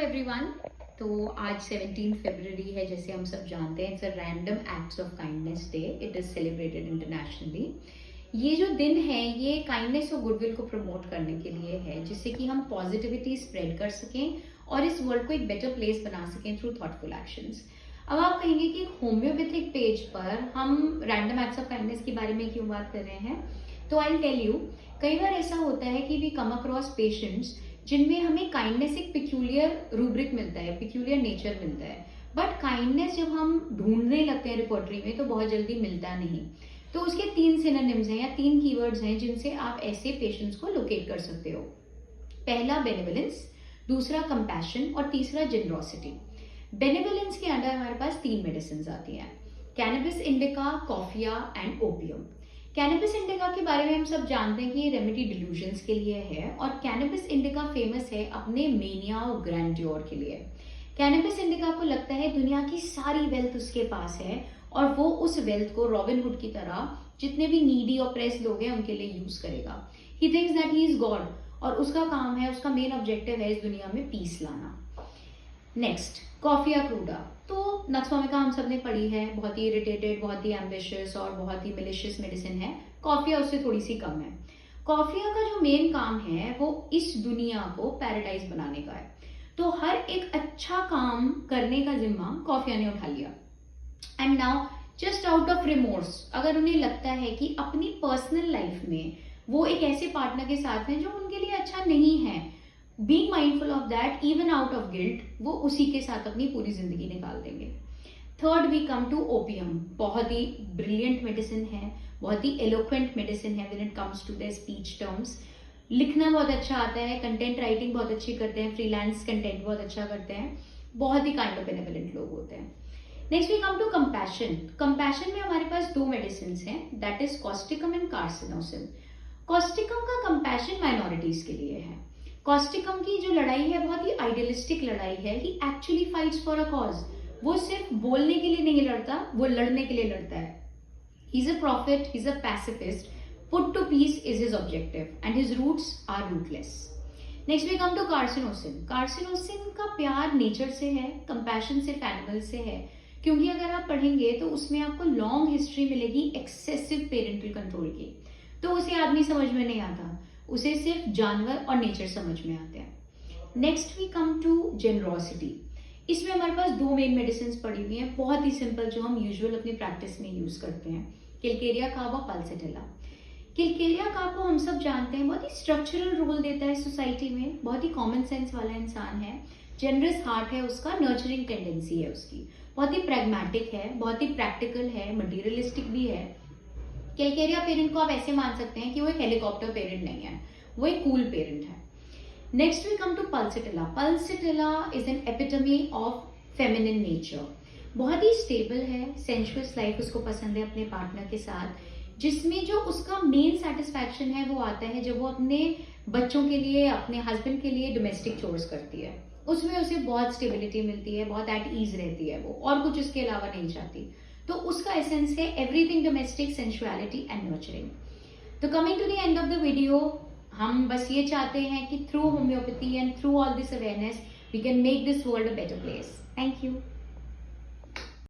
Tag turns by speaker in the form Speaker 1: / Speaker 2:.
Speaker 1: Everyone. तो आज 17 फरवरी है, जैसे हम सब जानते हैं। It's a random acts of kindness day. It is celebrated internationally. ये जो दिन है ये काइंडनेस और गुडविल को प्रमोट करने के लिए है, जिससे कि हम पॉजिटिविटी स्प्रेड कर सकें और इस वर्ल्ड को एक बेटर प्लेस बना सकें थ्रू थॉटफुल एक्शंस। अब आप कहेंगे कि होम्योपैथिक पेज पर हम रैंडम एक्ट्स ऑफ काइंडनेस के बारे में क्यों बात कर रहे हैं। तो आई टेल यू, कई बार ऐसा होता है कि वी कम अक्रॉस पेशेंट्स जिनमें हमें काइंडनेस एक पिक्यूलियर रूब्रिक मिलता है, पिक्यूलियर नेचर मिलता है, बट काइंडनेस जब हम ढूंढने लगते हैं रिपोर्टरी में तो बहुत जल्दी मिलता नहीं। तो उसके 3 सिनोनिम्स हैं या 3 कीवर्ड्स हैं जिनसे आप ऐसे पेशेंट्स को लोकेट कर सकते हो। पहला बेनेवलेंस, दूसरा कंपैशन और तीसरा जेनरोसिटी। बेनेवलेंस के अंडर हमारे पास 3 मेडिसिन आती हैं, cannabis indica, coffea and opium. Cannabis indica के बारे में हम सब जानते हैं कि ये रेमेडी डिल्यूजन्स के लिए है, और कैनबिस इंडिका फेमस है अपने मेनिया और ग्रैंड्योर के लिए। कैनबिस इंडिका को लगता है दुनिया की सारी वेल्थ उसके पास है और वो उस वेल्थ को रॉबिन हुड की तरह जितने भी नीडी और प्रेस लोग हैं उनके लिए यूज करेगा। He thinks that he is God और उसका काम है, उसका मेन ऑब्जेक्टिव है इस दुनिया में पीस लाना। Next, coffea cruda. तो नक्सवामिका हम सब ने पढ़ी है, बहुत ही इरिटेटेड, बहुत ही एम्बिशियस और बहुत ही मिलिशियस मेडिसिन है। कॉफिया उससे थोड़ी सी कम है। कॉफिया का जो मेन काम है वो इस दुनिया को पैराडाइज बनाने का है। तो हर एक अच्छा काम करने का जिम्मा कॉफिया ने उठा लिया। And now just out of remorse, अगर उन्हें लगता है कि अपनी पर्सनल लाइफ में वो एक ऐसे पार्टनर के साथ हैं जो उनके लिए अच्छा नहीं है, being mindful of that, even out of guilt, वो उसी के साथ अपनी पूरी जिंदगी निकाल देंगे। Third we come to opium. बहुत ही ब्रिलियंट मेडिसिन है, बहुत ही एलोक्वेंट मेडिसिन है when it comes to the speech terms. लिखना बहुत अच्छा आता है, कंटेंट राइटिंग बहुत अच्छी करते हैं, फ्रीलांस कंटेंट बहुत अच्छा करते हैं, बहुत ही काइंड ऑफ बेनेवलेंट लोग होते हैं। Next we come to compassion. Compassion में हमारे पास 2 मेडिसिन हैं, that is causticum and carcinosin. Causticum का कंपैशन माइनॉरिटीज के लिए है। कॉस्टिकम की जो लड़ाई है बहुत ही आइडियलिस्टिक लड़ाई है। He actually fights for a cause. वो सिर्फ बोलने के लिए नहीं लड़ता, वो लड़ने के लिए लड़ता है। He is a prophet, he is a pacifist. Put to peace is his objective and his roots are rootless. Next we come to carcinosin. Carcinosin का प्यार नेचर से है, कंपैशन सिर्फ एनिमल से है, क्योंकि अगर आप पढ़ेंगे तो उसमें आपको लॉन्ग हिस्ट्री मिलेगी एक्सेसिव पेरेंटल कंट्रोल की। तो उसे आदमी समझ में नहीं आता, उसे सिर्फ जानवर और नेचर समझ में आते हैं। Next we come to generosity. इसमें हमारे पास 2 मेन मेडिसिन पड़ी हुई हैं, बहुत ही सिंपल, जो हम यूजुअल अपनी प्रैक्टिस में यूज करते हैं, किलकेरिया काब और पल्सेटिला। किलकेरिया काब को हम सब जानते हैं, बहुत ही स्ट्रक्चरल रोल देता है सोसाइटी में, बहुत ही कॉमन सेंस वाला इंसान है, जेनरस हार्ट है उसका, नर्चरिंग टेंडेंसी है उसकी, बहुत ही प्रैग्मेटिक है, बहुत ही प्रैक्टिकल है, मटीरियलिस्टिक भी है। कैलकेरिया पेरेंट को आप ऐसे मान सकते हैं कि वो एक हेलीकॉप्टर पेरेंट नहीं है, वो एक कूल पेरेंट है। Next we come to pulsatilla. Pulsatilla is an epitome of feminine nature. बहुत ही स्टेबल है, सेंशुअस लाइफ उसको पसंद है अपने पार्टनर के साथ, जिसमें जो उसका मेन सेटिस्फैक्शन है वो आता है जब वो अपने बच्चों के लिए, अपने हस्बैंड के लिए डोमेस्टिक चोर्स करती है। उसमें उसे बहुत स्टेबिलिटी मिलती है, बहुत एट ईज रहती है वो, और कुछ उसके अलावा नहीं चाहती। तो उसका एसेंस है everything domestic, sensuality and nurturing. तो coming to the end of the video, हम बस ये चाहते हैं कि through homoeopathy and through all this awareness we can make this world a better place. Thank you.